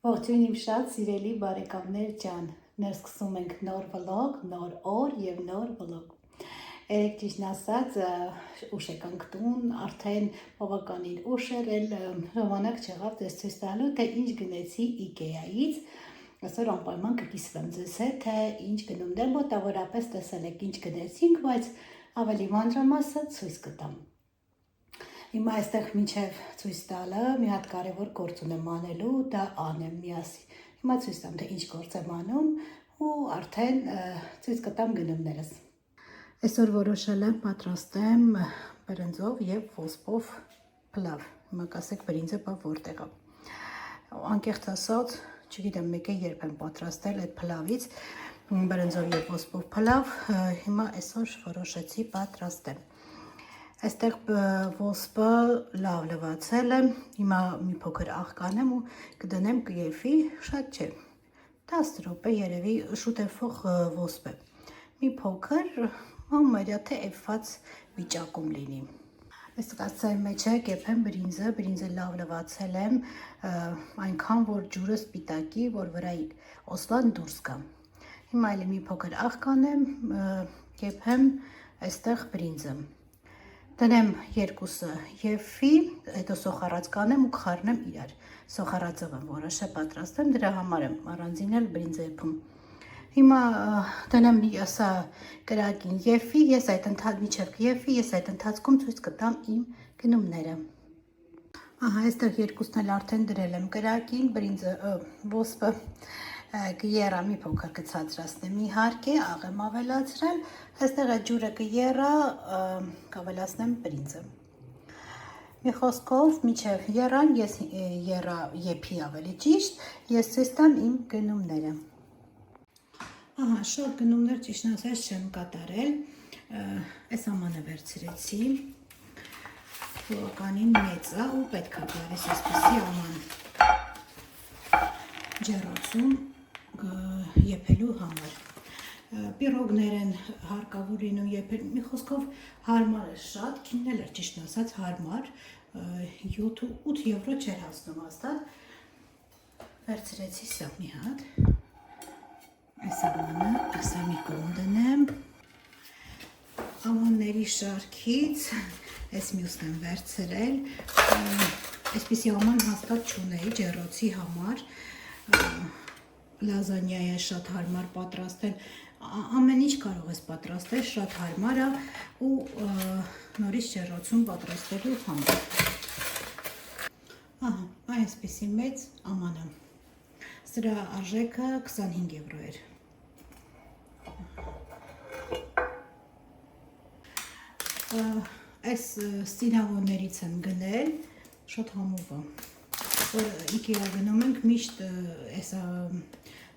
Ողջույն իմ շատ սիրելի բարեկամներ ջան, ներսկսում ենք նոր վլոգ, նոր օր և նոր վլոգ։ Երեկ ճիշտն ասած ուշ եկանք տուն, արդեն բավականին ուշ էր, ժամանակ չեղավ ձեզ ցույց տալու, թե ինչ գնեցի IKEA-ից։ Այսօր անպայման կկիսվեմ ձեզ հետ, թե ինչ գնումներ մոտավորապես տեսել եք, ինչ գնեցինք, բայց ավելի մանրամասը ցույց կտամ։ Հիմա այստեղ մինչև ցույց տալը մի հատ կարևոր գործ ունեմ անելու, դա անեմ միասին։ Հիմա ցույց տամ, թե ինչ գործ եմ անում ու արդեն ցույց կտամ գնումներս։ Այսօր որոշել եմ պատրաստեմ բրինձով եւ ոսպով փլավ։ Հիմա կասեք բրինձը բա որտեղ է։ Անկեղծ ասած, չգիտեմ մեկը երբ եմ պատրաստել այդ փլավից բրինձով եւ ոսպով փլավ, հիմա այսօր որոշեցի պատրաստեմ։ Այստեղ ոսպը լավ լվացել եմ, հիմա մի փոքր աղ կանեմ ու կդնեմ կեֆի, շատ չէ, 10 րոպե երևի շուտեփող ոսպ է, մի փոքր համարյա թե էփված վիճակում լինի։ Այս կացայի մեջ է կեփեմ բրինձը լավ լվացել եմ, այնքան որ ջուրը սպիտակի, որ վրայի ոսպան դուրս գա։ Հիմա այլ մի փոքր աղ կանեմ, կեփեմ այստեղ բրինձը։ Դնեմ երկուսը եփի, հետո սոխառած կանեմ ու կխառնեմ իրար։ Սոխառածով եմ որոշել պատրաստեմ, դրա համար եմ առանձին էլ բրինձ եփում։ Հիմա դնեմ ասա կրակին եփի, ես այդ ընթացքում ցույց կտամ իմ գնումները։ Ահա, այստեղ երկուսն էլ արդեն դրել եմ կրակին, բրինձը ոսպը կերա մի փոքր կցածրացնեմ իհարկե, աղ եմ ավելացրել, այստեղ այդ ջուրը կերա, կավելացնեմ բրինձը։ Մի խոսքով մինչև եռան, ես եփի ավելի ճիշտ, ես ցույց տամ իմ գնումները։ Ահա, շատ գնումներ ճիշտն ասած չեմ կատարել, այս ամանը վերցրեցի, բավականին մեծ է ու պետք է գալիս այսպիսի աման ջեռոցում եփելու համար։ Պիրոգներ են հարկավոր լինում եփել, մի խոսքով հարմար է շատ, քինն էլ էր ճիշտն ասած հարմար, 7-8 եվրո չէր հասնում հաստատ։ Վերցրեցի սա մի հատ, այս ամանը, ասա մի կողմ դնեմ, ամանների շարքից, այս մյուսն եմ վերցրել, այսպիսի աման հաստատ չունեի ջեռոցի համար, լազանյա է շատ հարմար պատրաստել, ամեն ինչ կարող ես պատրաստել, շատ հարմար է ու նորից ջեռոցում պատրաստելու համար։ Ահա, այսպիսի մեծ աման է, սրա արժեքը 25 եվրո էր։ Այս սինավոներից եմ գնել, շատ համով է, որ IKEA գնում ենք միշտ այս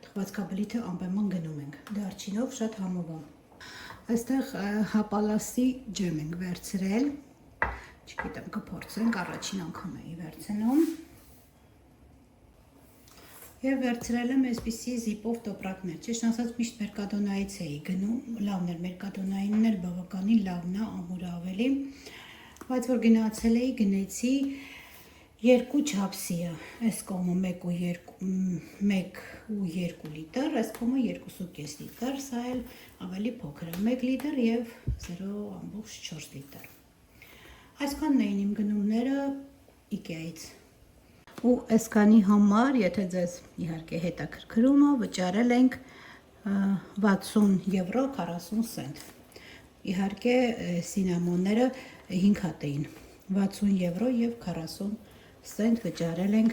թխվածքաբլիթը անպայման գնում ենք, դարչինով շատ համով է։ Այստեղ հապալասի ջեմ ենք վերցրել, չգիտեմ կփորձենք, առաջին անգամ էի վերցնում։ Եվ վերցրել եմ այսպիսի զիպով տոպրակներ, ճիշտ ասած միշտ Մերկադոնայից էի գնում, լավն էր Մերկադոնայինն էլ բավականին լավն է, ամուր ավելի, բայց որ գնացել էի գնեցի երկու չափսի է, այս կողմը 1.2 լիտր, այս կողմը 2.5 լիտր, սա էլ ավելի փոքր է, 1 լիտր և 0.4 լիտր։ Այսքանն էին իմ գնումները IKEA-ից։ Ու այսքանի համար, եթե ձեզ իհարկե հետաքրքրում է, վճարել ենք 60 եվրո 40 սենտ։ Իհարկե սինամոնները 5 հատ էին, 60 եվրո և 40 սենտ վճարել ենք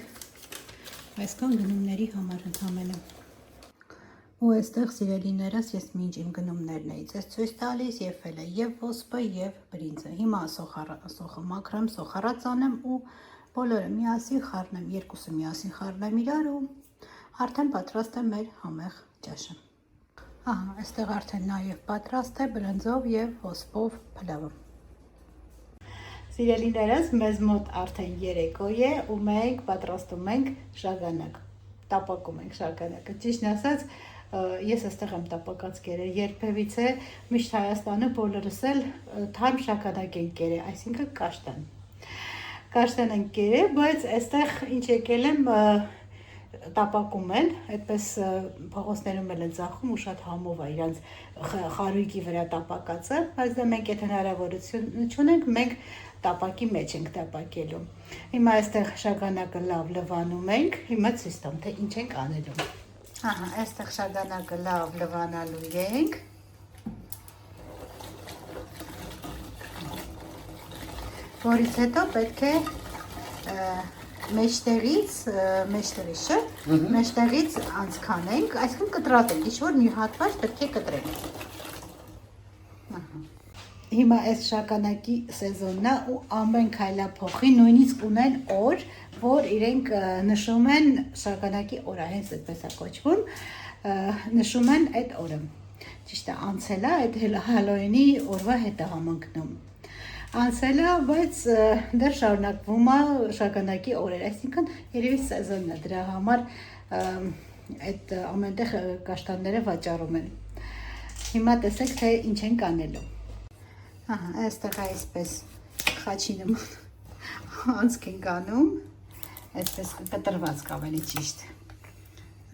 այսքան գնումների համար ընդամենը։ Ու այստեղ սիրելիներս ես մինչ իմ գնումներն էի ձեզ ցույց տալիս, եփել է և ոսպը և բրինձը։ Հիմա սոխը մաքրեմ, սոխառած անեմ ու բոլորը միասին խառնեմ, երկուսը միասին խառնեմ իրար ու արդեն պատրաստ է մեր համեղ ճաշը։ Ահա, այստեղ արդեն նաև պատրաստ է բրինձով և ոսպով փլավը։ Սիրելիներս, մեզ մոտ արդեն երեկո է ու մենք պատրաստում ենք շագանակ, տապակում ենք շագանակը, ճիշտն ասած, ես այստեղ եմ տապակած կերել, երբևիցե միշտ Հայաստանը բոլորս էլ թարմ շագանակ են կերել, այսինքն կաշտան ենք կերել, բայց այստեղ ինչ եկել եմ տապակում են, այդպես փողոցներում էլ են ծախում ու շատ համով է իրանց խարույկի վրա տապակածը, բայց դա մենք եթե հնարավորություն չունենք, մենք տապակի մեջ ենք տապակելու։ Հիմա այստեղ շագանակը լավ լվանում ենք, հիմա ցույց տամ, թե ինչ ենք անելու։ Ահա, այստեղ շագանակը լավ լվանալու ենք։ Որից հետո պետք է մեջտեղից անցքանենք, այսինքն կտրատենք, ինչ-որ մի հատված պետք է կտրենք։ Հիմա այս շագանակի սեզոնն է ու ամեն քայլափոխի նույնիսկ ունեն օր, որ իրենք նշում են շագանակի օրը, հենց այդպես է կոչվում, նշում են այդ օրը։ Ճիշտ է, անցել է, այդ Հալոուինի օրվա հետ է համընկնում։ Անցել է, բայց դեռ շարունակվում է շագանակի օրեր, այսինքն երևի սեզոնն է, դրա համար այդ ամենտեղ կաշտանները վաճառում են։ Հիմա տեսեք, թե ինչ ենք անելու։ Ահա, այստեղ այսպես խաչի նման անցք ենք անում, այսպես կտրվածք ավելի ճիշտ։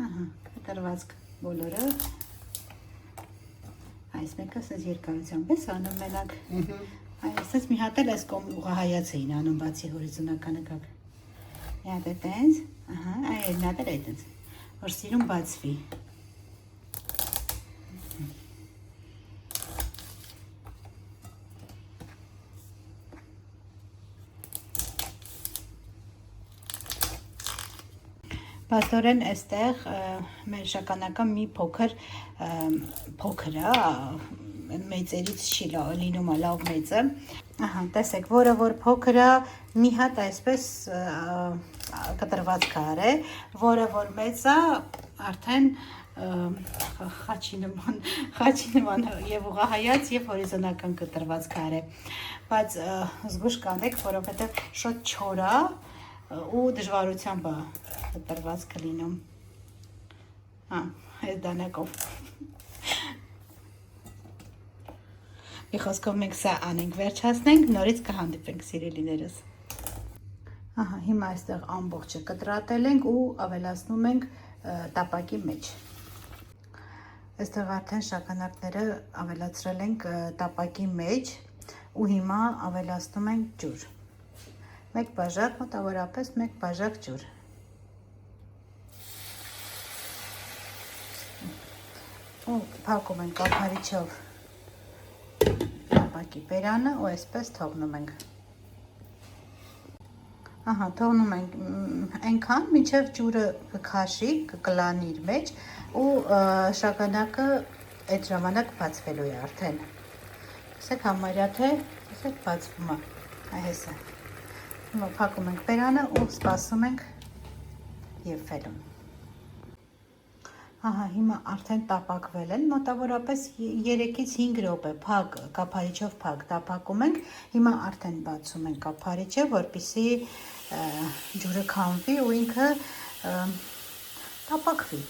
Ահա, կտրվածք բոլորը։ Այս մեկը ասես երկարությամբ ես անում մենակ։ Այսպես մի հատ էլ այս կողմ ուղղահայաց էին անում, բացի հորիզոնականը կապ։ Մի հատ է տենց, ահա, այլ մի հատ էլ է տենց, որ սիրուն բացվի։ Բաստորեն այստեղ մեր շագանակը մի փոքր է, մեծերից չի լինում լավ մեծը։ Ահա, տեսեք, որը որ փոքր է, մի հատ այսպես կտրված քարե, որը որ մեծ է, արդեն խաչի նման եւ ուղղահայաց եւ հորիզոնական կտրված քարե։ Բայց զգուշ կանեք, որովհետեւ շատ չոր է ու դժվարությամբ է կտրված կլինում։ Հա, այս դանակով։ Մի խոսքով մենք սա անենք, վերջացնենք, նորից կհանդիպենք սիրելիներս։ Ահա, հիմա այստեղ ամբողջը կտրատել ենք ու ավելացնում ենք տապակի մեջ։ Այստեղ արդեն շագանակները ավելացրել ենք տապակի մեջ ու հիմա ավելացնում ենք ջուր։ Մեկ բաժակ, մոտավորապես մեկ բաժակ ջուր։ Ու փակում ենք կափարիչով տապակի բերանը ու այսպես թողնում ենք։ Ահա, թողնում ենք այնքան, մինչև ջուրը կքաշի, կկլանի իր մեջ ու շագանակը այդ ժամանակ բացվելու է արդեն։ Տեսեք համարյա թե, տեսեք բացվում է, այս է։ Հիմա փակում ենք բերանը ու սպասում ենք եւ ֆելում։ Ահա, հիմա արդեն տապակվել են, մոտավորապես 3-ից 5 րոպե փակ կափարիչով փակ տապակում ենք։ Հիմա արդեն բացում ենք կափարիչը, որպեսզի ջուրը քամվի ու ինքը տապակվի։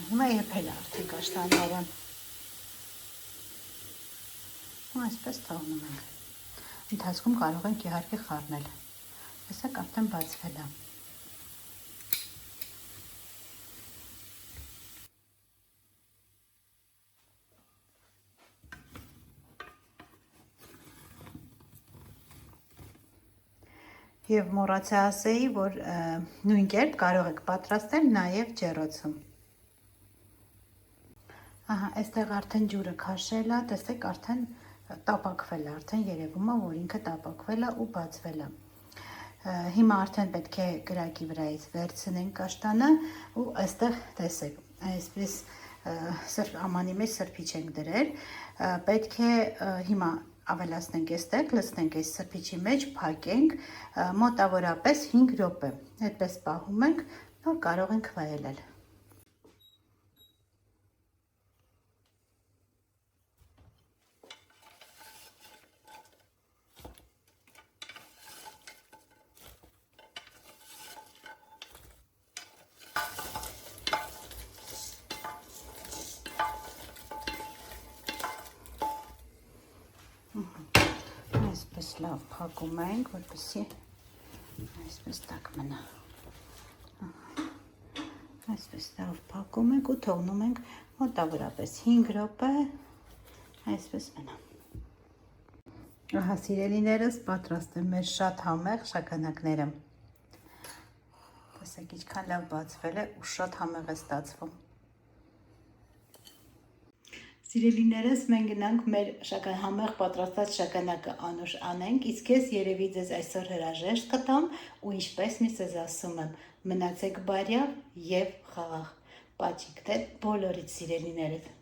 Հիմա եփել է արդեն կաշտանները։ Ու այսպես թողնում ենք։ Ընթացքում կարող ենք իհարկե խառնել։ Տեսեք, արդեն բացվել է։ Եվ մոռացա ասեի, որ նույն կերպ կարող եք պատրաստել նաև ջեռոցում։ Ահա, այստեղ արդեն ջուրը քաշել է, տեսեք, արդեն տապակվել է, արդեն երևում է, որ ինքը տապակվել է ու բացվել է։ Հիմա արդեն պետք է կրակի վրայից վերցնենք կաշտանը ու այստեղ տեսեք, այսպես ամանի մեջ սրբիչ ենք դրել, պետք է հիմա ավելացնենք այստեղ, լցնենք այս սրբիչի մեջ, փակենք մոտավորապես 5 րոպե, այդպես պահում ենք, որ կարող ենք վայելել։ Այսպես լավ փակում ենք, որպեսզի Այսպես տակ մնա։ Այսպես տավ փակում ենք ու թողնում ենք մոտավորապես 5 րոպե, այսպես մնա։ Ահա սիրելիներս, պատրաստ է մեր շատ համեղ շագանակները։ Տեսեք, ինչքան լավ բացվել է ու շատ համեղ է ստացվում։ Սիրելիներս, մենք գնանք մեր համեղ պատրաստած շագանակը անուշ անենք, իսկ ես երևի ձեզ այսօր հրաժեշտ կտամ ու ինչպես մի ձեզ ասում եմ, մնացեք բարյավ և խաղաղ։ Պաճիկ թե բոլորիդ սիրելիներդ։